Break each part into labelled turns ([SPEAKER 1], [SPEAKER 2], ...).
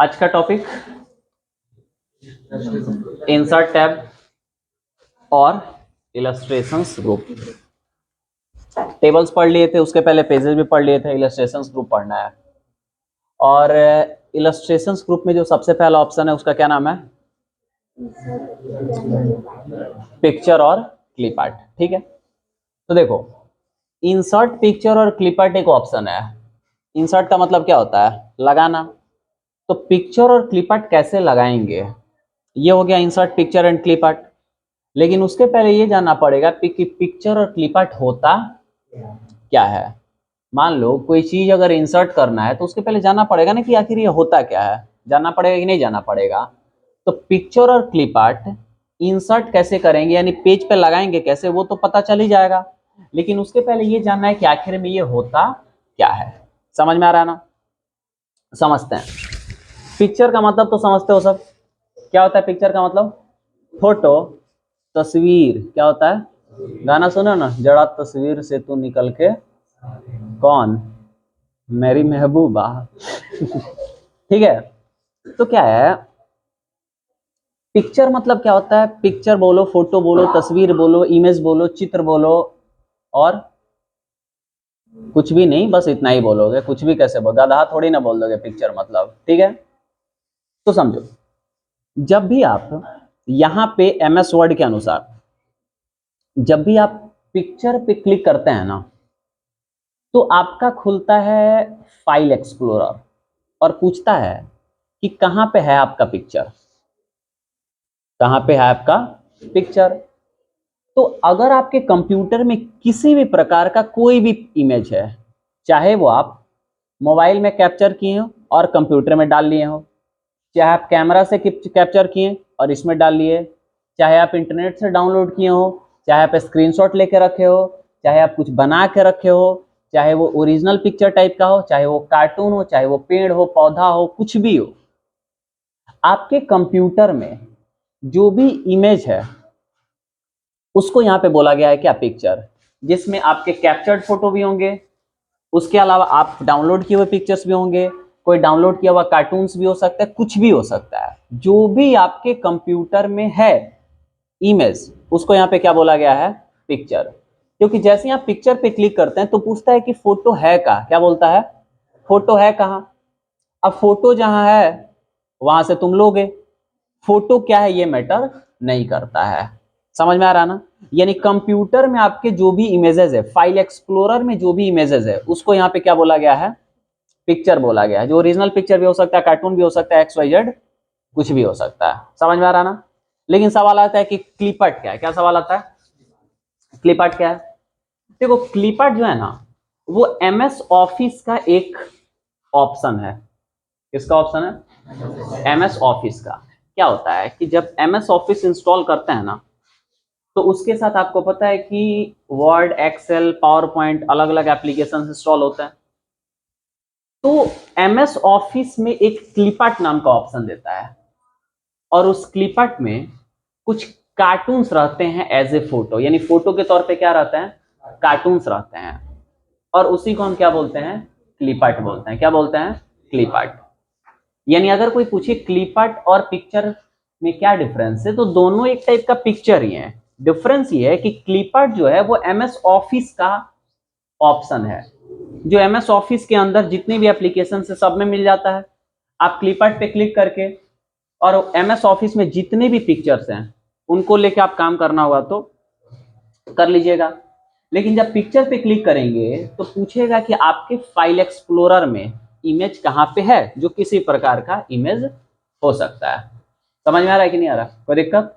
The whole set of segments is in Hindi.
[SPEAKER 1] आज का टॉपिक इंसर्ट टैब और इलस्ट्रेशंस ग्रुप। टेबल्स पढ़ लिए थे, उसके पहले पेजेस भी पढ़ लिए थे, इलस्ट्रेशंस ग्रुप पढ़ना है। और इलस्ट्रेशंस ग्रुप में जो सबसे पहला ऑप्शन है उसका क्या नाम है? पिक्चर और क्लिप आर्ट। ठीक है, तो देखो, इंसर्ट पिक्चर और क्लिप आर्ट एक ऑप्शन है। इंसर्ट का मतलब क्या होता है? लगाना। तो पिक्चर और क्लिप आर्ट कैसे लगाएंगे, ये हो गया insert picture and clip art. लेकिन उसके पहले ये जानना पड़ेगा कि पिक्चर और क्लिप आर्ट होता क्या है। मान लो कोई चीज अगर इंसर्ट करना है तो उसके पहले जानना पड़ेगा ना कि आखिर ये होता क्या है। जानना पड़ेगा कि नहीं जानना पड़ेगा? तो पिक्चर और क्लिप आर्ट इंसर्ट कैसे करेंगे, यानी पेज पे लगाएंगे कैसे, वो तो पता चल ही जाएगा। लेकिन उसके पहले ये जानना है कि आखिर में ये होता क्या है। समझ में आ रहा है ना? समझते हैं। पिक्चर का मतलब तो समझते हो सब, क्या होता है पिक्चर का मतलब? फोटो, तस्वीर। क्या होता है? गाना सुनो ना, जरा तस्वीर से तू निकल के कौन मेरी महबूबा। ठीक है, तो क्या है पिक्चर मतलब? क्या होता है पिक्चर? बोलो, फोटो बोलो, तस्वीर बोलो, इमेज बोलो, चित्र बोलो, और कुछ भी नहीं, बस इतना ही बोलोगे। कुछ भी कैसे बोल, गधा थोड़ी ना बोल दोगे पिक्चर मतलब। ठीक है, तो समझो, जब भी आप यहां पे एमएस वर्ड के अनुसार जब भी आप पिक्चर पे क्लिक करते हैं ना, तो आपका खुलता है फाइल एक्सप्लोरर और पूछता है कि कहां पे है आपका पिक्चर, कहां पे है आपका पिक्चर। तो अगर आपके कंप्यूटर में किसी भी प्रकार का कोई भी इमेज है, चाहे वो आप मोबाइल में कैप्चर किए हो और कंप्यूटर में डाल लिए हो, चाहे आप कैमरा से कैप्चर किए और इसमें डाल लिए, चाहे आप इंटरनेट से डाउनलोड किए हो, चाहे आप स्क्रीनशॉट लेके रखे हो, चाहे आप कुछ बना के रखे हो, चाहे वो ओरिजिनल पिक्चर टाइप का हो, चाहे वो कार्टून हो, चाहे वो पेड़ हो, पौधा हो, कुछ भी हो, आपके कंप्यूटर में जो भी इमेज है उसको यहाँ पे बोला गया है क्या? पिक्चर। जिसमें आपके कैप्चर्ड फोटो भी होंगे, उसके अलावा आप डाउनलोड किए हुए पिक्चर्स भी होंगे, कोई डाउनलोड किया हुआ कार्टून्स भी हो सकता है, कुछ भी हो सकता है। जो भी आपके कंप्यूटर में है इमेज, उसको यहाँ पे क्या बोला गया है? पिक्चर। क्योंकि जैसे ही आप पिक्चर पे क्लिक करते हैं तो पूछता है कि फोटो है कहाँ। क्या बोलता है? फोटो है कहाँ। अब फोटो जहां है वहां से तुम लोगे, फोटो क्या है ये मैटर नहीं करता है। समझ में आ रहा ना? यानी कंप्यूटर में आपके जो भी इमेजेस है, फाइल एक्सप्लोरर में जो भी इमेजेस है, उसको यहाँ पे क्या बोला गया है? पिक्चर बोला गया है। जो ओरिजिनल पिक्चर भी हो सकता है, कार्टून भी हो सकता है, XYZ कुछ भी हो सकता है। समझ में आ रहा ना? लेकिन सवाल आता है कि क्लिप आर्ट क्या है? क्या सवाल आता है? क्लिप आर्ट क्या है? देखो, क्लिप आर्ट जो है ना, वो MS ऑफिस का एक ऑप्शन है। किसका ऑप्शन है? MS ऑफिस का। क्या होता है कि जब MS ऑफिस इंस्टॉल करते हैं ना, तो उसके साथ आपको पता है कि वर्ड, एक्सेल, पावर पॉइंट, अलग अलग एप्लीकेशन इंस्टॉल होते हैं। तो MS ऑफिस में एक क्लिपआर्ट नाम का ऑप्शन देता है, और उस क्लिपआर्ट में कुछ कार्टून्स रहते हैं एज ए फोटो, यानी फोटो के तौर पे क्या रहते हैं? कार्टून्स रहते हैं। और उसी को हम क्या बोलते हैं? क्लिपआर्ट बोलते हैं। क्या बोलते हैं? क्लिपआर्ट। यानी अगर कोई पूछे क्लिपआर्ट और पिक्चर में क्या डिफरेंस है, तो दोनों एक टाइप का पिक्चर ही है। डिफरेंस ये है कि क्लिपआर्ट जो है वो MS ऑफिस का ऑप्शन है, जो MS ऑफिस के अंदर जितने भी एप्लीकेशन है सब में मिल जाता है। आप क्लिपआर्ट पे क्लिक करके और MS ऑफिस में जितने भी पिक्चर्स हैं उनको लेके आप काम करना होगा तो कर लीजिएगा। लेकिन जब पिक्चर पे क्लिक करेंगे तो पूछेगा कि आपके फाइल एक्सप्लोरर में इमेज कहाँ पे है, जो किसी प्रकार का इमेज हो सकता है। समझ में आ रहा है कि नहीं आ रहा? कोई दिक्कत?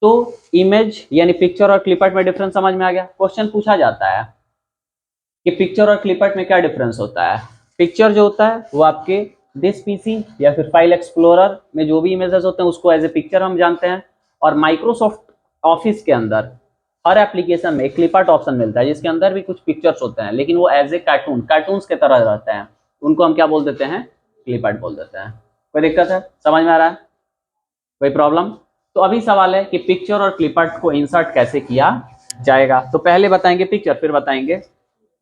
[SPEAKER 1] तो इमेज यानी पिक्चर और क्लिपआर्ट में डिफरेंस समझ में आ गया। क्वेश्चन पूछा जाता है कि पिक्चर और क्लिपआर्ट में क्या डिफरेंस होता है। पिक्चर जो होता है वो आपके दिस पीसी या फिर फाइल एक्सप्लोरर में जो भी इमेजेस होते हैं उसको एज ए पिक्चर हम जानते हैं। और माइक्रोसॉफ्ट ऑफिस के अंदर हर एप्लीकेशन में एक क्लिपआर्ट ऑप्शन मिलता है, जिसके अंदर भी कुछ पिक्चर्स होते हैं, लेकिन वो एज ए कार्टून्स के तरह रहते हैं। उनको हम क्या बोल देते हैं? क्लिपआर्ट बोल देते हैं। कोई दिक्कत है? समझ में आ रहा है? कोई प्रॉब्लम? तो अभी सवाल है कि पिक्चर और क्लिपआर्ट को इंसर्ट कैसे किया जाएगा। तो पहले बताएंगे पिक्चर, फिर बताएंगे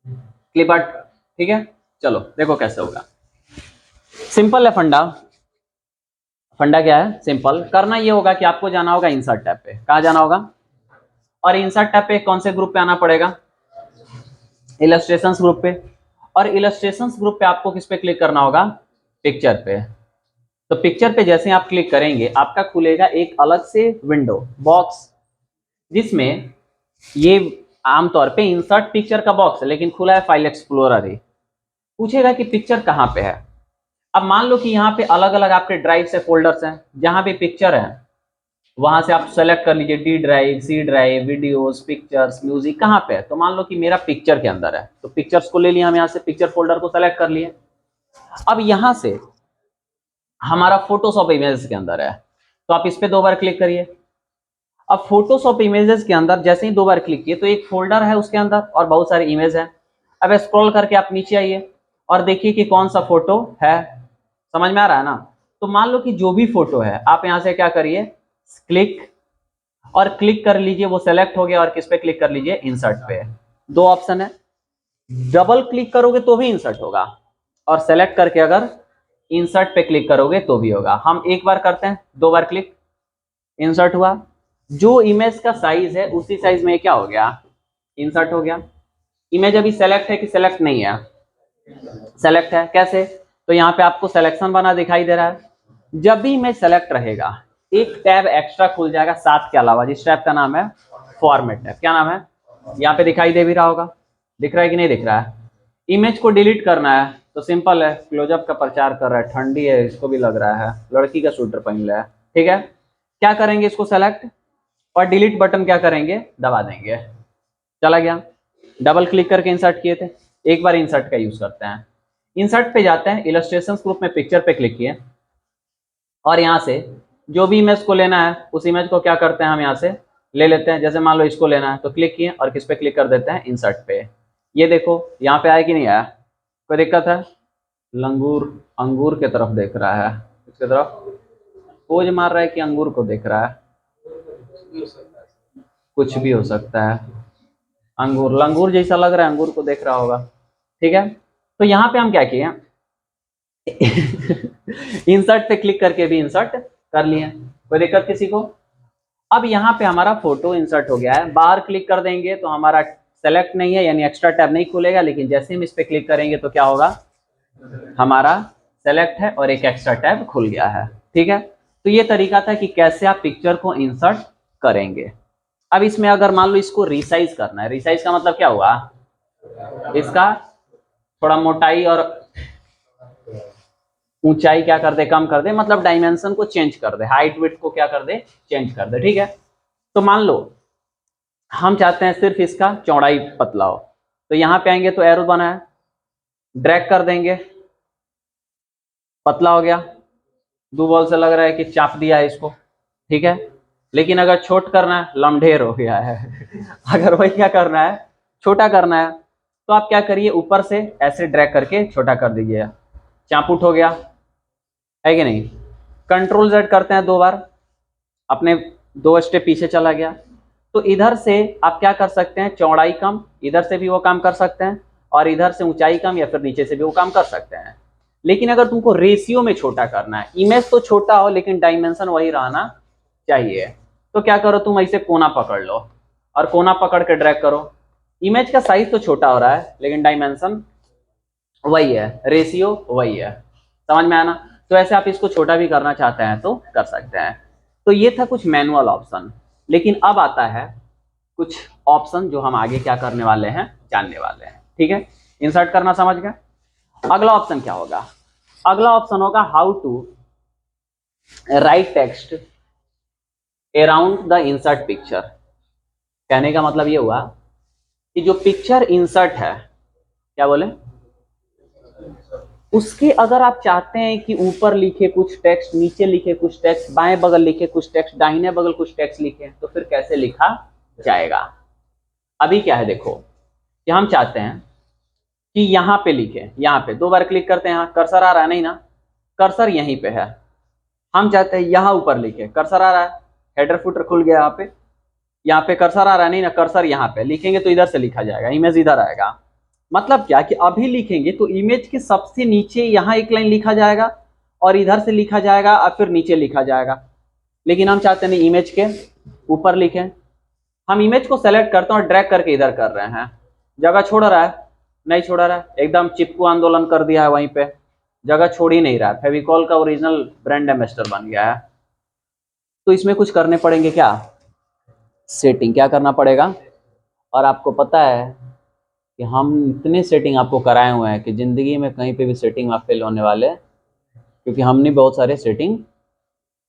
[SPEAKER 1] क्लिपआर्ट। ठीक है, चलो देखो कैसे होगा। सिंपल है फंडा। फंडा क्या है, सिंपल। करना ये होगा कि आपको जाना होगा इंसर्ट टैब पे। कहाँ जाना होगा? और इंसर्ट टैब पे कौन से ग्रुप पे आना पड़ेगा? इलस्ट्रेशंस ग्रुप पे। और इलस्ट्रेशंस ग्रुप पे आपको किस पे क्लिक करना होगा? पिक्चर पे। तो पिक्चर पे जैसे आप क्लिक करेंगे आपका खुलेगा एक अलग से विंडो बॉक्स, जिसमें ये आमतौर पे इंसर्ट पिक्चर का बॉक्स है, लेकिन खुला है फाइल एक्सप्लोरर ही। पूछेगा कि पिक्चर कहाँ पे है। अब मान लो कि यहाँ पे अलग अलग आपके ड्राइव से फोल्डर्स हैं, जहां पे पिक्चर है वहां से आप सेलेक्ट कर लीजिए, D drive, C drive, videos, pictures, music कहाँ पे है। तो मान लो कि मेरा पिक्चर के अंदर है, तो पिक्चर्स को ले लिया हम, यहाँ से पिक्चर फोल्डर को सेलेक्ट कर लिए। अब यहाँ से हमारा फोटोशॉप इमेजेस के अंदर है, तो आप इस पे 2 बार क्लिक करिए। अब फोटोशॉप इमेजेस के अंदर जैसे ही 2 बार क्लिक किए तो एक फोल्डर है उसके अंदर और बहुत सारे इमेज है। अब स्क्रॉल करके आप नीचे आइए और देखिए कि कौन सा फोटो है। समझ में आ रहा है ना? तो मान लो कि जो भी फोटो है आप यहाँ से क्या करिए, क्लिक और क्लिक कर लीजिए, वो सेलेक्ट हो गया। और किस पे क्लिक कर लीजिए? इंसर्ट पे। 2 ऑप्शन है, डबल क्लिक करोगे तो भी इंसर्ट होगा, और सेलेक्ट करके अगर इंसर्ट पे क्लिक करोगे तो भी होगा। हम एक बार करते हैं, 2 बार क्लिक, इंसर्ट हुआ। जो इमेज का साइज है उसी साइज में क्या हो गया? इंसर्ट हो गया। इमेज अभी सेलेक्ट है कि सेलेक्ट नहीं है? सेलेक्ट है। कैसे? तो यहाँ पे आपको सिलेक्शन बना दिखाई दे रहा है। जब भी इमेज सेलेक्ट रहेगा एक टैब एक्स्ट्रा खुल जाएगा 7 के अलावा, जिस टैब का नाम है फॉर्मेट टैब। क्या नाम है? यहाँ पे दिखाई दे भी रहा होगा, दिख रहा है कि नहीं दिख रहा है? इमेज को डिलीट करना है तो सिंपल है, क्लोजअप का प्रचार कर रहा है, ठंडी है इसको भी लग रहा है, लड़की का स्वेटर पहन लिया है, ठीक है। क्या करेंगे? इसको सेलेक्ट और डिलीट बटन क्या करेंगे? दबा देंगे, चला गया। डबल क्लिक करके इंसर्ट किए थे, एक बार इंसर्ट का यूज करते हैं। इंसर्ट पे जाते हैं, इलस्ट्रेशन ग्रुप में पिक्चर पे क्लिक किए और यहाँ से जो भी इमेज को लेना है उस इमेज को क्या करते हैं, हम यहाँ से ले लेते हैं। जैसे मान लो इसको लेना है तो क्लिक किए और किस पे क्लिक कर देते हैं? इंसर्ट पे। ये देखो यहाँ पे आया कि नहीं आया? कोई दिक्कत है? लंगूर अंगूर के तरफ देख रहा है, इसके तरफ पोज मार रहा है कि अंगूर को देख रहा है? कुछ भी हो सकता है। अंगूर लंगूर जैसा लग रहा है, अंगूर को देख रहा होगा, ठीक है। तो यहाँ पे हम क्या किए इंसर्ट पे क्लिक करके भी इंसर्ट कर लिए, कोई दिक्कत किसी को? अब यहाँ पे हमारा फोटो इंसर्ट हो गया है। बाहर क्लिक कर देंगे तो हमारा सेलेक्ट नहीं है, यानी एक्स्ट्रा टैब नहीं खुलेगा, लेकिन जैसे हम इस पे क्लिक करेंगे तो क्या होगा? हमारा सेलेक्ट है और एक एक्स्ट्रा टैब खुल गया है, ठीक है। तो ये तरीका था कि कैसे आप पिक्चर को इंसर्ट करेंगे। अब इसमें अगर मान लो इसको रिसाइज करना है, रिसाइज का मतलब क्या हुआ? इसका थोड़ा मोटाई और ऊंचाई क्या कर दे? कम कर दे, मतलब डायमेंशन को चेंज कर दे, हाइट विड्थ को क्या कर दे? चेंज कर दे, ठीक है। तो मान लो हम चाहते हैं सिर्फ इसका चौड़ाई पतला हो, तो यहां पे आएंगे तो एरो बना है, ड्रैग कर देंगे, पतला हो गया। दो बॉल से लग रहा है कि चाप दिया है इसको, ठीक है। लेकिन अगर छोट करना है, लमढेर हो गया है अगर वही क्या करना है, छोटा करना है, तो आप क्या करिए, ऊपर से ऐसे ड्रैग करके छोटा कर दीजिए, चापुट हो गया, है कि नहीं। कंट्रोल Z करते हैं 2 बार, अपने 2 स्टेप पीछे चला गया। तो इधर से आप क्या कर सकते हैं, चौड़ाई कम, इधर से भी वो काम कर सकते हैं, और इधर से ऊंचाई कम या फिर नीचे से भी वो काम कर सकते हैं। लेकिन अगर तुमको रेशियो में छोटा करना है, इमेज तो छोटा हो लेकिन डायमेंशन वही रहना चाहिए, तो क्या करो, तुम ऐसे कोना पकड़ लो और कोना पकड़ के ड्रैग करो। इमेज का साइज तो छोटा हो रहा है लेकिन डायमेंशन वही है, रेशियो वही है, समझ में आना। तो ऐसे आप इसको छोटा भी करना चाहते हैं तो कर सकते हैं। तो ये था कुछ मैनुअल ऑप्शन, लेकिन अब आता है कुछ ऑप्शन जो हम आगे क्या करने वाले हैं, जानने वाले हैं, ठीक है। इंसर्ट करना समझ गए। अगला ऑप्शन क्या होगा? अगला ऑप्शन होगा how to write text around the insert picture. कहने का मतलब ये हुआ कि जो पिक्चर इंसर्ट है, क्या बोले, उसके अगर आप चाहते हैं कि ऊपर लिखे कुछ टेक्स्ट, नीचे लिखे कुछ टेक्स्ट, बाएं बगल लिखे कुछ टेक्स्ट, दाहिने बगल कुछ टेक्स्ट लिखे, तो फिर कैसे लिखा जाएगा? अभी क्या है, देखो कि हम चाहते हैं कि यहाँ पे लिखे, यहाँ पे 2 बार क्लिक करते हैं, यहाँ कर्सर आ रहा है नहीं ना, कर्सर यहीं पे है। हम चाहते हैं यहाँ ऊपर लिखे, कर्सर आ रहा है, हेडर फुटर खुल गया यहाँ पे कर्सर आ रहा है नहीं ना, कर्सर यहाँ पे लिखेंगे तो इधर से लिखा जाएगा, इमेज इधर आएगा। मतलब क्या कि अभी लिखेंगे तो इमेज के सबसे नीचे यहाँ एक लाइन लिखा जाएगा और इधर से लिखा जाएगा और फिर नीचे लिखा जाएगा, लेकिन हम चाहते नहीं इमेज के ऊपर लिखें। हम इमेज को सेलेक्ट करते हैं और ड्रैग करके इधर कर रहे हैं। जगह छोड़ रहा है? नहीं छोड़ रहा है, एकदम चिपकू आंदोलन कर दिया है वहीं पे, जगह छोड़ ही नहीं रहा है। फेविकॉल का ओरिजिनल ब्रांड एम्बेसडर बन गया है। तो इसमें कुछ करने पड़ेंगे क्या? सेटिंग क्या करना पड़ेगा? और आपको पता है कि हम इतने सेटिंग आपको कराए हुए हैं कि ज़िंदगी में कहीं पे भी सेटिंग आप फेल होने वाले, क्योंकि हमने बहुत सारे सेटिंग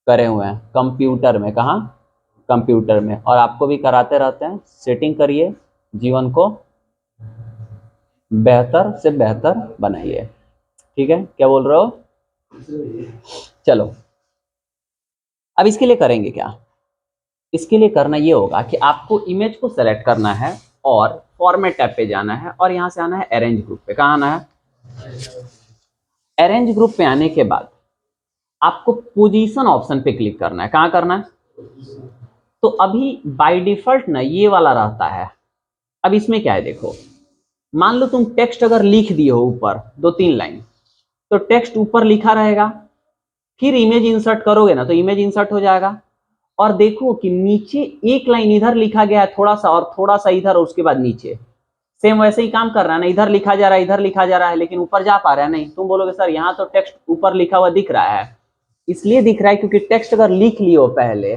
[SPEAKER 1] करे हुए हैं कंप्यूटर में। कहाँ? कंप्यूटर में। और आपको भी कराते रहते हैं। सेटिंग करिए, जीवन को बेहतर से बेहतर बनाइए। ठीक है, क्या बोल रहे हो? चलो, अब इसके लिए करेंगे क्या? इसके लिए करना ये होगा कि आपको इमेज को सेलेक्ट करना है और फॉर्मेट टैब पे जाना है और यहाँ से आना है अरेंज ग्रुप पे। कहाँ आना है? अरेंज ग्रुप पे आने के बाद आपको पोजीशन ऑप्शन पे क्लिक करना है। कहाँ करना है? तो अभी बाय डिफॉल्ट ना ये वाला रहता है। अब इसमें क्या है देखो, मान लो तुम टेक्स्ट अगर लिख दिए हो ऊपर 2-3 लाइन, तो टेक्स्ट ऊपर लिखा रहेगा, फिर इमेज इंसर्ट करोगे ना तो इमेज इंसर्ट हो जाएगा। और देखो कि नीचे एक लाइन इधर लिखा गया है थोड़ा सा और थोड़ा सा इधर और उसके बाद नीचे, सेम वैसे ही काम कर रहा है ना। इधर लिखा जा रहा है, इधर लिखा जा रहा है, लेकिन ऊपर जा पा रहा है नहीं। तुम बोलोगे सर यहाँ तो टेक्स्ट ऊपर लिखा हुआ दिख रहा है। इसलिए दिख रहा है क्योंकि टेक्स्ट अगर लिख लियो पहले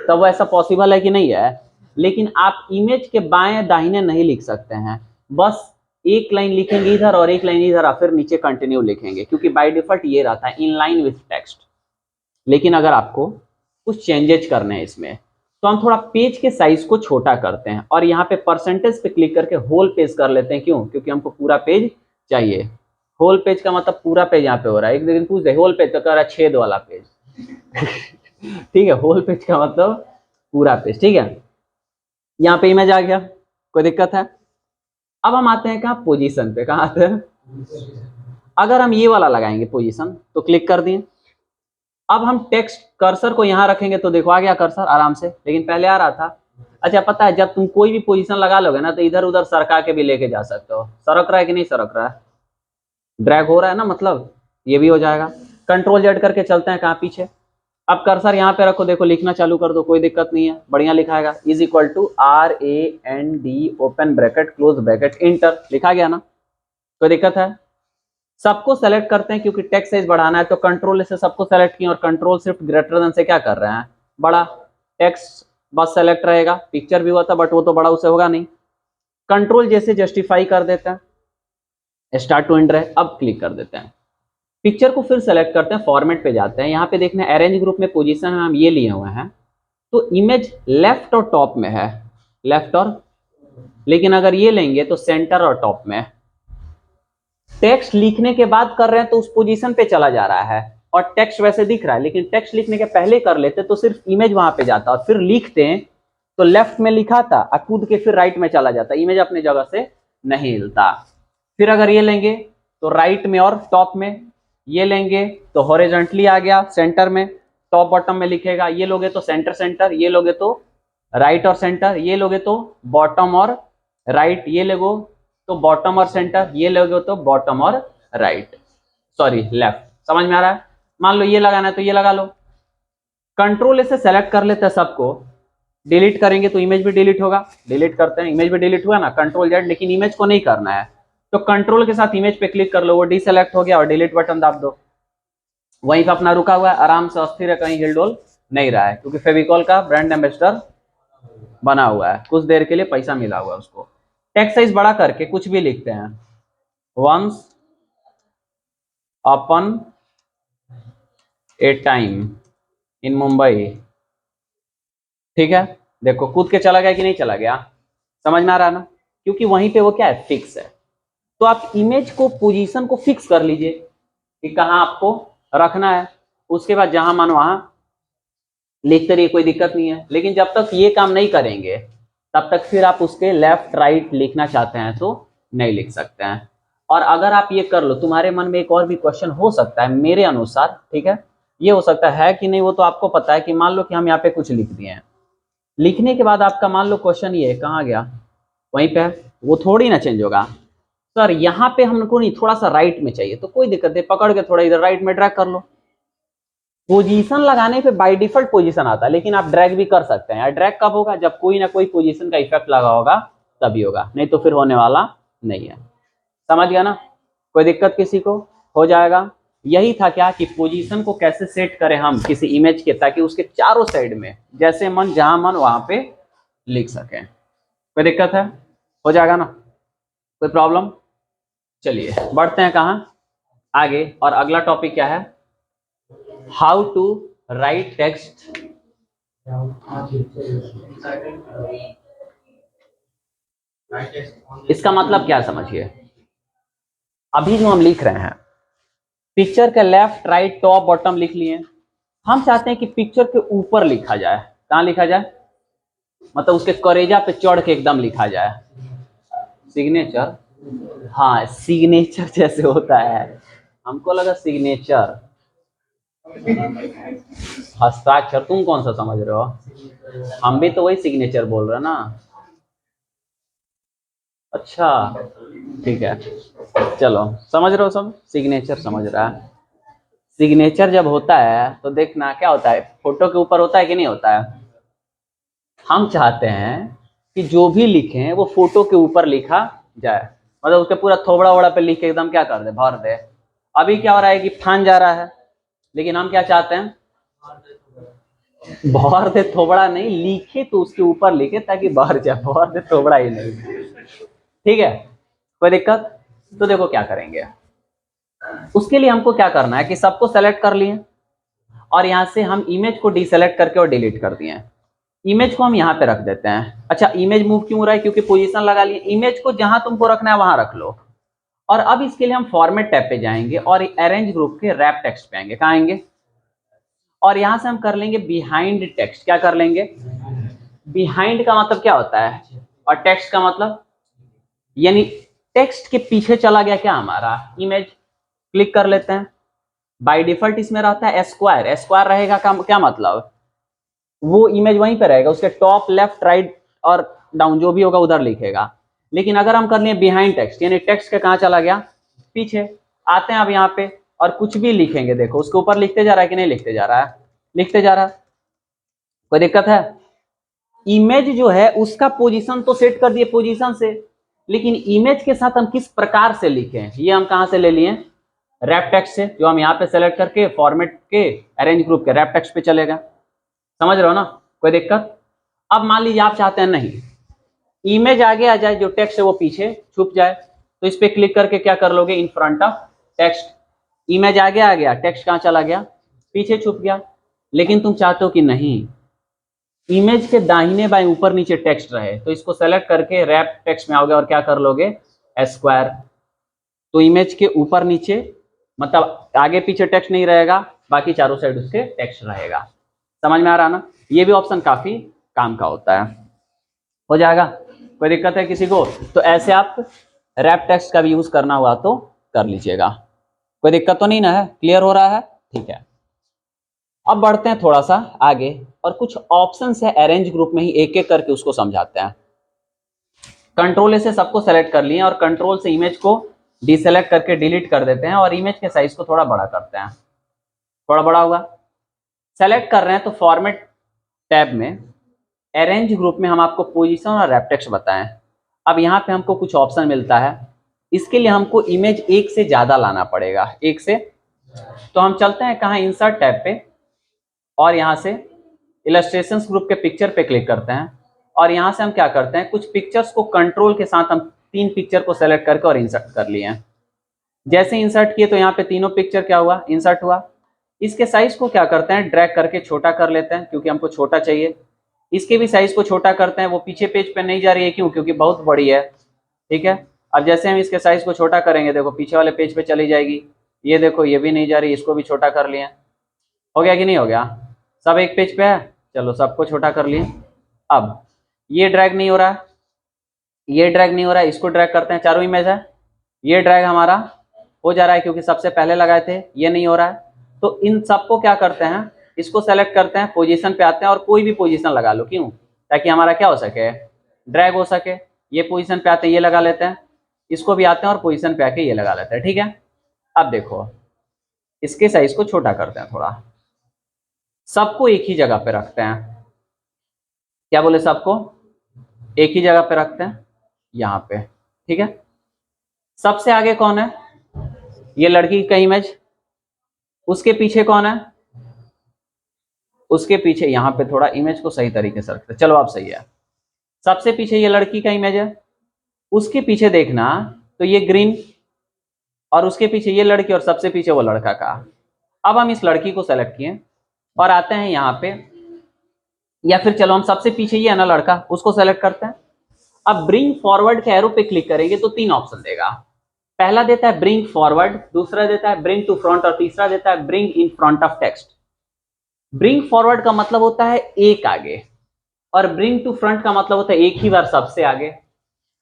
[SPEAKER 1] तब वो ऐसा पॉसिबल है कि नहीं है। लेकिन आप इमेज के बाएं दाहिने नहीं लिख सकते हैं, बस एक लाइन लिखेंगे इधर और एक लाइन इधर और फिर नीचे कंटिन्यू लिखेंगे, क्योंकि बाय डिफॉल्ट ये रहता है इन लाइन विथ टेक्स्ट। लेकिन अगर आपको कुछ चेंजेज करने हैं इसमें, तो हम थोड़ा पेज के साइज को छोटा करते हैं और यहाँ पे परसेंटेज पे क्लिक करके होल पेज कर लेते हैं। क्यों? क्योंकि हमको पूरा पेज चाहिए। होल पेज का मतलब पूरा पेज यहाँ पे हो रहा है। एक दिन पूछ दे होल पेज तो कह रहा है छेद वाला पेज। ठीक है, होल पेज का मतलब पूरा पेज। ठीक है, यहाँ पे इमेज आ गया, कोई दिक्कत है? अब हम आते हैं कहाँ? पोजीशन पे। कहाँ आते हैं? अगर हम ये वाला लगाएंगे पोजीशन तो क्लिक कर दिए। अब हम टेक्स्ट कर्सर को यहाँ रखेंगे तो देखो आ गया कर्सर आराम से, लेकिन पहले आ रहा था। अच्छा, पता है जब तुम कोई भी पोजीशन लगा लोगे ना तो इधर उधर सरका के भी लेके जा सकते हो। सरक रहा है कि नहीं सरक रहा है? ड्रैग हो रहा है ना, मतलब ये भी हो जाएगा। कंट्रोल जेड करके चलते हैं कहाँ? पीछे। अब कर्सर यहाँ पे रखो, देखो लिखना चालू कर दो, कोई दिक्कत नहीं है, बढ़िया लिखाएगा। Is equal to RAND open bracket close bracket enter, लिखा गया ना? कोई दिक्कत है? सबको सेलेक्ट करते हैं क्योंकि टेक्स्ट साइज बढ़ाना है, तो कंट्रोल से सबको सेलेक्ट किया और कंट्रोल शिफ्ट ग्रेटर देन से क्या कर रहे हैं? बड़ा। टेक्स्ट बस सेलेक्ट रहेगा, पिक्चर भी हुआ था बट वो तो बड़ा उसे होगा नहीं। कंट्रोल जैसे जस्टिफाई कर देते हैं, स्टार्ट टू एंड रहे। अब क्लिक कर देते हैं, पिक्चर को फिर सेलेक्ट करते हैं, फॉर्मेट पे जाते हैं। यहाँ पे देखना अरेंज ग्रुप में पोजीशन में हम ये लिए हुए हैं, तो इमेज लेफ्ट और टॉप में है, लेफ्ट और, लेकिन अगर ये लेंगे तो सेंटर और टॉप में। टेक्स्ट लिखने के बाद कर रहे हैं तो उस पोजीशन पे चला जा रहा है और टेक्स्ट वैसे दिख रहा है, लेकिन टेक्स्ट लिखने के पहले कर लेते तो सिर्फ इमेज वहां पे जाता और फिर लिखते हैं तो लेफ्ट में लिखा था और कूद के फिर राइट में चला जाता, इमेज अपने जगह से नहीं हिलता। फिर अगर ये लेंगे तो राइट में और टॉप में, ये लेंगे तो हॉरिजॉन्टली आ गया सेंटर में, टॉप बॉटम में लिखेगा। ये लोगे तो सेंटर सेंटर, ये लोगे तो राइट और सेंटर, ये लोगे तो बॉटम और राइट, ये लोगो तो बॉटम और सेंटर, ये लोगे तो बॉटम और राइट, सॉरी लेफ्ट। समझ में आ रहा है? मान लो ये लगाना है तो ये लगा लो। कंट्रोल से सेलेक्ट कर लेते हैं सबको, डिलीट करेंगे तो इमेज भी डिलीट होगा। डिलीट करते हैं, इमेज भी डिलीट हुआ ना, कंट्रोल जेड, लेकिन इमेज को नहीं करना है तो कंट्रोल के साथ इमेज पे क्लिक कर लो, वो डीसेलेक्ट हो गया और डिलीट बटन दाब दो। वहीं पे अपना रुका हुआ है, आराम से अस्थिर है, कहीं हिलडोल नहीं रहा है, क्योंकि फेविकॉल का ब्रांड एम्बेसडर बना हुआ है, कुछ देर के लिए पैसा मिला हुआ है उसको। टेक्स्ट साइज बड़ा करके कुछ भी लिखते हैं, once upon a time in Mumbai. ठीक है, देखो कूद के चला गया कि नहीं चला गया? समझ में आ रहा है ना? क्योंकि वहीं पे वो क्या है? फिक्स है। तो आप इमेज को, पोजीशन को फिक्स कर लीजिए कि कहाँ आपको रखना है, उसके बाद जहां मन वहां लिखते रहिए, कोई दिक्कत नहीं है। लेकिन जब तक ये काम नहीं करेंगे तब तक फिर आप उसके लेफ्ट राइट लिखना चाहते हैं तो नहीं लिख सकते हैं। और अगर आप ये कर लो, तुम्हारे मन में एक और भी क्वेश्चन हो सकता है मेरे अनुसार, ठीक है, ये हो सकता है कि नहीं वो तो आपको पता है, कि मान लो कि हम यहाँ पे कुछ लिख दिए हैं, लिखने के बाद आपका मान लो क्वेश्चन ये है, कहाँ गया? वहीं पे है, वो थोड़ी ना चेंज होगा। सर यहाँ पे हमको नहीं, थोड़ा सा राइट में चाहिए, तो कोई दिक्कत नहीं, पकड़ के थोड़ा इधर राइट में ड्रैग कर लो, पोजीशन लगाने पे बाय डिफॉल्ट पोजीशन आता है, लेकिन आप ड्रैग भी कर सकते हैं। यार ड्रैग कब होगा, जब कोई ना कोई पोजीशन का इफेक्ट लगा होगा तभी होगा, नहीं तो फिर होने वाला नहीं है। समझ गया ना, कोई दिक्कत किसी को? हो जाएगा। यही था क्या कि पोजीशन को कैसे सेट करें हम किसी इमेज के, ताकि उसके चारों साइड में जैसे मन जहां मन वहां पे लिख सकें। कोई दिक्कत है? हो जाएगा ना, कोई प्रॉब्लम? चलिए बढ़ते हैं कहाँ आगे, और अगला टॉपिक क्या है, हाउ टू राइट टेक्स्ट। इसका मतलब क्या समझिए, अभी जो हम लिख रहे हैं पिक्चर के लेफ्ट राइट टॉप बॉटम लिख लिए, हम चाहते हैं कि पिक्चर के ऊपर लिखा जाए। कहाँ लिखा जाए, मतलब उसके करेजा पे चढ़ के एकदम लिखा जाए। सिग्नेचर, हाँ सिग्नेचर जैसे होता है, हमको लगा सिग्नेचर, हस्ताक्षर, तुम कौन सा समझ रहे हो? हम भी तो वही सिग्नेचर बोल रहे हैं ना। अच्छा ठीक है, चलो समझ रहे हो सब, सिग्नेचर समझ रहा है। सिग्नेचर जब होता है तो देखना क्या होता है, फोटो के ऊपर होता है कि नहीं होता है। हम चाहते हैं कि जो भी लिखें वो फोटो के ऊपर लिखा जाए, मतलब उसके पूरा थोबड़ा वोड़ा पे लिख के एकदम क्या कर दे, भर दे। अभी क्या हो रहा है कि फान जा रहा है, लेकिन हम क्या चाहते हैं, भर दे थोबड़ा नहीं, लिखे तो उसके ऊपर लिखे ताकि बाहर जाए, भर दे थोबड़ा ही नहीं। ठीक है, कोई दिक्कत? तो देखो क्या करेंगे, उसके लिए हमको क्या करना है कि सबको सेलेक्ट कर लिए और यहां से हम इमेज को डिसेलेक्ट करके और डिलीट कर दिए। इमेज को हम यहाँ पे रख देते हैं। अच्छा इमेज मूव क्यों हो रहा है, क्योंकि पोजीशन लगा लिए। इमेज को जहां तुमको रखना है वहां रख लो। और अब इसके लिए हम फॉर्मेट टैब पे जाएंगे और अरेंज ग्रुप के रैप टेक्स्ट पे आएंगे। कहाँ आएंगे, और यहां से हम कर लेंगे बिहाइंड टेक्स्ट। क्या कर लेंगे, बिहाइंड का मतलब क्या होता है, और टेक्स्ट का मतलब, यानी टेक्स्ट के पीछे चला गया क्या हमारा इमेज। क्लिक कर लेते हैं। बाय डिफॉल्ट इसमें रहता है स्क्वायर, स्क्वायर रहेगा का क्या मतलब, वो इमेज वहीं पे रहेगा, उसके टॉप लेफ्ट राइट और डाउन जो भी होगा उधर लिखेगा। लेकिन अगर हम कर लिए बिहाइंड टेक्स्ट, यानी टेक्स्ट के कहाँ चला गया, पीछे। आते हैं अब यहाँ पे और कुछ भी लिखेंगे, देखो उसके ऊपर लिखते जा रहा है कि नहीं लिखते जा रहा है, लिखते जा रहा है। कोई दिक्कत है? इमेज जो है उसका पोजीशन तो सेट कर दिए पोजीशन से, लेकिन इमेज के साथ हम किस प्रकार से लिखें ये हम कहां से ले लिए, रैप टेक्स्ट से, जो हम यहाँ पे सेलेक्ट करके फॉर्मेट के अरेंज ग्रुप के रैप टेक्स्ट पे चलेगा। समझ रहे हो ना, कोई दिक्कत? अब मान लीजिए आप चाहते हैं नहीं इमेज आगे आ जाए, जो टेक्स्ट है वो पीछे छुप जाए, तो इस पे क्लिक करके क्या कर लोगे, इन फ्रंट ऑफ टेक्स्ट। इमेज आगे आ गया, टेक्स्ट कहाँ चला गया, पीछे छुप गया। लेकिन तुम चाहते हो कि नहीं इमेज के दाहिने बाएं ऊपर नीचे टेक्स्ट रहे, तो इसको सेलेक्ट करके रैप टेक्स्ट में आओगे और क्या कर लोगे, स्क्वायर। तो इमेज के ऊपर नीचे मतलब आगे पीछे टेक्स्ट नहीं रहेगा, बाकी चारों साइड उसके टेक्स्ट रहेगा। समझ में आ रहा ना, ये भी ऑप्शन काफी काम का होता है। हो जाएगा, कोई दिक्कत है किसी को? तो ऐसे आप रैप टेक्स्ट का भी यूज करना हुआ तो कर लीजिएगा। कोई दिक्कत तो नहीं ना है, क्लियर हो रहा है? ठीक है, अब बढ़ते हैं थोड़ा सा आगे और कुछ ऑप्शंस है अरेंज ग्रुप में ही, एक एक करके उसको समझाते हैं। कंट्रोल से सबको सेलेक्ट कर लिए और कंट्रोल से इमेज को डिसेलेक्ट करके डिलीट कर देते हैं और इमेज के साइज को थोड़ा बड़ा करते हैं। थोड़ा बड़ा होगा, सेलेक्ट कर रहे हैं तो फॉर्मेट टैब में अरेंज ग्रुप में हम आपको पोजीशन और रैप टेक्स्ट बताएं। अब यहाँ पे हमको कुछ ऑप्शन मिलता है, इसके लिए हमको इमेज एक से ज्यादा लाना पड़ेगा, एक से। तो हम चलते हैं कहाँ, इंसर्ट टैब पे, और यहाँ से इलस्ट्रेशंस ग्रुप के पिक्चर पे क्लिक करते हैं। और यहाँ से हम क्या करते हैं, कुछ पिक्चर्स को कंट्रोल के साथ हम 3 पिक्चर को सेलेक्ट करके और इंसर्ट कर लिए हैं। जैसे इंसर्ट किए तो यहाँ पे तीनों पिक्चर क्या हुआ, इंसर्ट हुआ। इसके साइज को क्या करते हैं, ड्रैग करके छोटा कर लेते हैं, क्योंकि हमको छोटा चाहिए। इसके भी साइज को छोटा करते हैं, वो पीछे पेज पे नहीं जा रही है, क्यों, क्योंकि बहुत बड़ी है। ठीक है, अब जैसे हम इसके साइज को छोटा करेंगे, देखो पीछे वाले पेज पे चली जाएगी। ये देखो ये भी नहीं जा रही, इसको भी छोटा कर लिए। हो गया कि नहीं हो गया, सब एक पेज पे है, चलो सबको छोटा कर लिए। अब ये ड्रैग नहीं हो रहा है, ये ड्रैग नहीं हो रहा है, इसको ड्रैग करते हैं, चारों इमेज है, ये ड्रैग हमारा हो जा रहा है क्योंकि सबसे पहले लगाए थे, ये नहीं हो रहा है। तो इन सबको क्या करते हैं, इसको सेलेक्ट करते हैं, पोजीशन पे आते हैं और कोई भी पोजीशन लगा लो, क्यों, ताकि हमारा क्या हो सके, ड्रैग हो सके। ये पोजीशन पे आते हैं, ये लगा लेते हैं, इसको भी आते हैं और पोजीशन पे आके ये लगा लेते हैं। ठीक है, अब देखो इसके साइज को छोटा करते हैं थोड़ा, सबको एक ही जगह पे रखते हैं। क्या बोले? सबको एक ही जगह पे रखते हैं, यहां पे। ठीक है, सबसे आगे कौन है? ये लड़की का इमेज। उसके पीछे कौन है? उसके पीछे, यहां पे थोड़ा इमेज को सही तरीके से रखते हैं। चलो आप सही है। सबसे पीछे ये लड़की का इमेज है, उसके पीछे देखना तो ये ग्रीन, और उसके पीछे ये लड़की, और सबसे पीछे वो लड़का का। अब हम इस लड़की को सेलेक्ट किए और आते हैं यहाँ पे, या फिर चलो हम सबसे पीछे ये है ना लड़का, उसको सेलेक्ट करते हैं। अब ब्रिंग फॉरवर्ड के एरो पे क्लिक करेंगे तो 3 ऑप्शन देगा। पहला देता है ब्रिंग फॉरवर्ड, दूसरा देता है ब्रिंग टू फ्रंट, और तीसरा देता है bring in front of text. Bring forward का मतलब होता है एक आगे, और ब्रिंग टू फ्रंट का मतलब होता है एक ही बार सबसे आगे।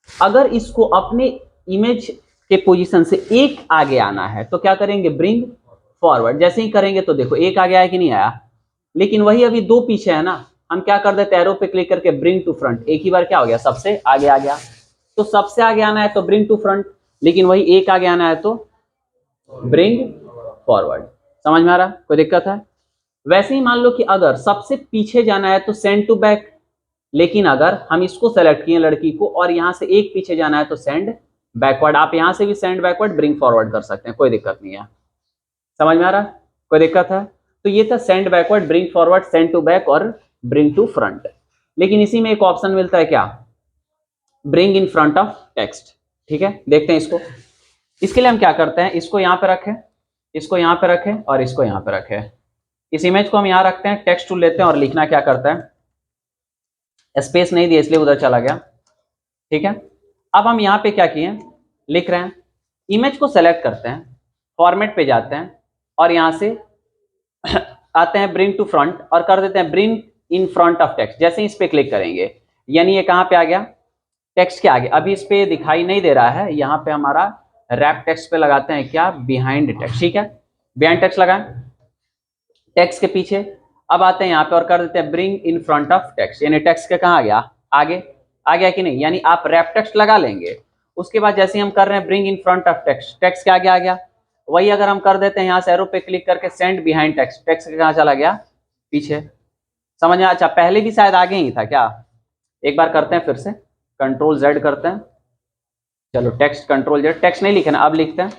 [SPEAKER 1] अगर इसको अपने इमेज के पोजीशन से एक आगे आना है तो क्या करेंगे? Bring forward. जैसे ही करेंगे तो देखो एक आगे आया कि नहीं आया, लेकिन वही अभी 2 पीछे है ना, हम क्या कर देते हैं? एरो पे क्लिक करके ब्रिंग टू फ्रंट, एक ही बार क्या हो गया? सबसे आगे आ गया। तो सबसे आगे आना है तो ब्रिंग टू फ्रंट, लेकिन वही एक आगे आना है तो ब्रिंग फॉरवर्ड। समझ में आ रहा? कोई दिक्कत है? वैसे ही मान लो कि अगर सबसे पीछे जाना है तो सेंड टू बैक, लेकिन अगर हम इसको सेलेक्ट किए लड़की को और यहां से एक पीछे जाना है तो सेंड बैकवर्ड। आप यहां से भी सेंड बैकवर्ड, ब्रिंग फॉरवर्ड कर सकते हैं, कोई दिक्कत नहीं है। समझ में आ रहा? कोई दिक्कत है? तो ये था send backward, bring forward, send to back और ब्रिंग टू फ्रंट। लेकिन इसी में एक ऑप्शन मिलता है, क्या? Bring in front of text. ठीक है, देखते हैं इसको। इसके लिए हम क्या करते हैं? इसको यहां पे रखें, इसको यहां पे रखें, और इसको यहां पे रखें। इस इमेज को हम यहां रखते हैं, टेक्स्ट टूल लेते हैं और लिखना क्या करता है? स्पेस नहीं दिया इसलिए उधर चला गया। ठीक है, अब हम यहाँ पे क्या किए? लिख रहे हैं। इमेज को सेलेक्ट करते हैं, फॉर्मेट पे जाते हैं और यहाँ से आते हैं ब्रिंग टू फ्रंट और कर देते हैं bring in front of text. जैसे इस पे क्लिक करेंगे, यानी ये कहाँ पे आ गया? टेक्स्ट के आगे। अभी इस पे दिखाई नहीं दे रहा है, यहाँ पे हमारा रैप टेक्स्ट पे लगाते हैं क्या? Behind text. ठीक है, बिहाइंड टेक्स्ट लगाएं, टेक्स्ट के पीछे। अब आते हैं यहाँ पे और कर देते हैं bring in front of text, यानी टेक्स्ट के कहाँ आ गया? आगे आ गया कि नहीं? यानी आप रैप टेक्स्ट लगा लेंगे, उसके बाद जैसे हम कर रहे हैं bring in front of text, text के आगे आ गया। वही अगर हम कर देते हैं यहाँ से एरो पे क्लिक करके सेंड बिहाइंड टेक्स्ट, टेक्स्ट के कहाँ चला गया? पीछे। समझ में? अच्छा, पहले भी शायद आगे ही था क्या? एक बार करते हैं फिर से, कंट्रोल जेड करते हैं। चलो टेक्स्ट कंट्रोल जेड, टेक्स्ट नहीं लिखना, अब लिखते हैं।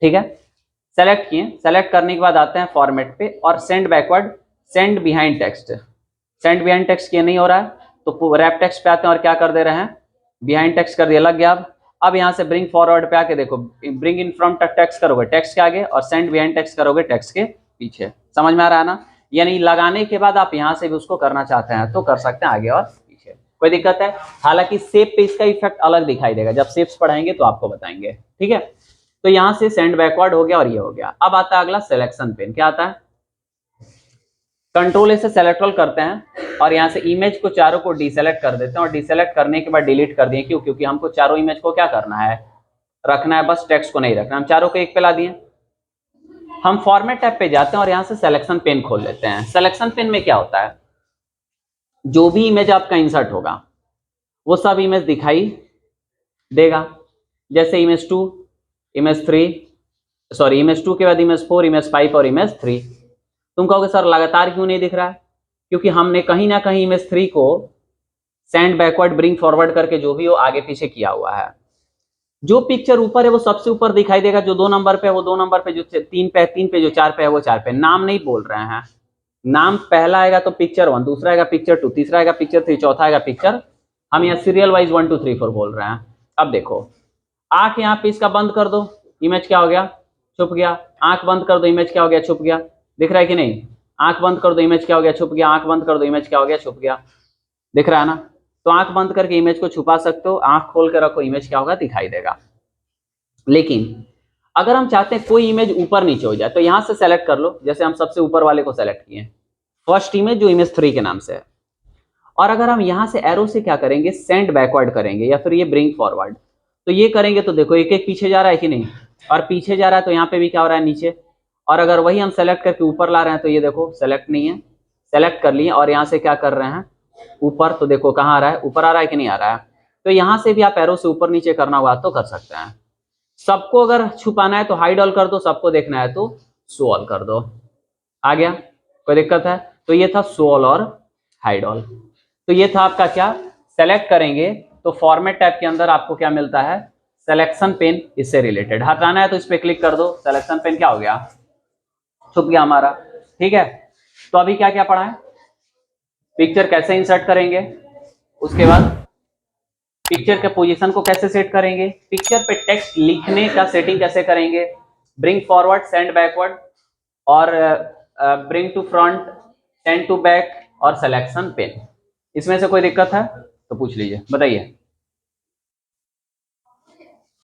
[SPEAKER 1] ठीक है, सेलेक्ट किए, सेलेक्ट करने के बाद आते हैं फॉर्मेट पे और send backward, send behind text. Send behind text किए नहीं हो रहा है तो रैप टेक्स्ट पे आते हैं और क्या कर दे रहे हैं? बिहाइंड टेक्स्ट कर दिया, लग गया। अब यहाँ से ब्रिंग फॉरवर्ड पे आके देखो, ब्रिंग इन फ्रंट टेक्स्ट करोगे टेक्स्ट के आगे और सेंड बिहाइंड टेक्स्ट करोगे टेक्स्ट के पीछे। समझ में आ रहा है ना? यानी लगाने के बाद आप यहाँ से भी उसको करना चाहते हैं तो कर सकते हैं, आगे और पीछे, कोई दिक्कत है? हालांकि शेप पे इसका इफेक्ट अलग दिखाई देगा, जब शेप्स पढ़ाएंगे तो आपको बताएंगे। ठीक है, तो यहाँ से सेंड बैकवर्ड हो गया और ये हो गया। अब आता है अगला सिलेक्शन पेन। क्या आता है? कंट्रोल से सेलेक्ट ऑल करते हैं और यहाँ से इमेज को चारों को डीसेलेक्ट कर देते हैं, और डीसेलेक्ट करने के बाद डिलीट कर दिए। क्यों? क्योंकि हमको चारों इमेज को क्या करना है? रखना है, बस टेक्स्ट को नहीं रखना। हम चारों को एक पे ला दिए। हम फॉर्मेट टैब पे जाते हैं और यहाँ से सिलेक्शन पेन खोल लेते हैं। सिलेक्शन पेन में क्या होता है? जो भी इमेज आपका इंसर्ट होगा वो सब इमेज दिखाई देगा। जैसे इमेज 2, इमेज 3, सॉरी इमेज 2 के बाद इमेज 4, इमेज 5 और इमेज 3। तुम कहोगे सर लगातार क्यों नहीं दिख रहा है? क्योंकि हमने कहीं ना कहीं इमेज 3 को सेंड बैकवर्ड, ब्रिंग फॉरवर्ड करके जो भी हो आगे पीछे किया हुआ है। जो पिक्चर ऊपर है वो सबसे ऊपर दिखाई देगा, जो 2 नंबर पे है वो 2 नंबर पे, जो 3 पे है 3 पे, जो 4 पे है वो 4 पे। नाम नहीं बोल रहे हैं, नाम पहला आएगा तो पिक्चर 1, दूसरा आएगा पिक्चर 2, तीसरा आएगा पिक्चर 3, चौथा आएगा पिक्चर। हम यहाँ सीरियल वाइज 1 2 3 4 बोल रहे हैं। अब देखो, आंख यहाँ पे इसका बंद कर दो, इमेज क्या हो गया? छुप गया। आंख बंद कर दो, इमेज क्या हो गया? छुप गया। दिख रहा है कि नहीं? आंख बंद कर दो, इमेज क्या हो गया? छुप गया। आंख बंद कर दो, इमेज क्या हो गया? छुप गया। दिख रहा है ना? तो आंख बंद करके इमेज को छुपा सकते हो, आंख खोल के रखो, इमेज क्या होगा? दिखाई देगा। लेकिन अगर हम चाहते हैं कोई इमेज ऊपर नीचे हो जाए तो यहां से सेलेक्ट कर लो। जैसे हम सबसे ऊपर वाले को सेलेक्ट किए, फर्स्ट इमेज जो इमेज 3 के नाम से है। और अगर हम यहां से एरो से क्या करेंगे? सेंड बैकवर्ड करेंगे या फिर ये ब्रिंग फॉरवर्ड। तो ये करेंगे तो देखो एक एक पीछे जा रहा है कि नहीं? और पीछे जा रहा है तो यहाँ पे भी क्या हो रहा है? नीचे। और अगर वही हम सेलेक्ट करके ऊपर ला रहे हैं तो ये देखो सेलेक्ट नहीं है, सेलेक्ट कर लिए और यहाँ से क्या कर रहे हैं? ऊपर। तो देखो कहाँ आ रहा है? ऊपर आ रहा है कि नहीं आ रहा है? तो यहाँ से भी आप एरो से ऊपर नीचे करना हुआ तो कर सकते हैं। सबको अगर छुपाना है तो हाइड ऑल कर दो, सबको देखना है तो शो ऑल कर दो। आ गया? कोई दिक्कत है? तो ये था शो ऑल और हाइड ऑल। तो ये था आपका क्या, सेलेक्ट करेंगे तो फॉर्मेट टैब के अंदर आपको क्या मिलता है, सिलेक्शन पेन, इससे रिलेटेड हटाना है तो इस पे क्लिक कर दो, सिलेक्शन पेन क्या हो गया, छुप गया हमारा। ठीक है, तो अभी क्या क्या पढ़ा है, पिक्चर कैसे इंसर्ट करेंगे, उसके बाद पिक्चर के पोजीशन को कैसे सेट करेंगे, पिक्चर पे टेक्स्ट लिखने का सेटिंग कैसे करेंगे, ब्रिंग फॉरवर्ड, सेंड बैकवर्ड, और bring to front, send to back, और सिलेक्शन पेन। इसमें से कोई दिक्कत है तो पूछ लीजिए, बताइए।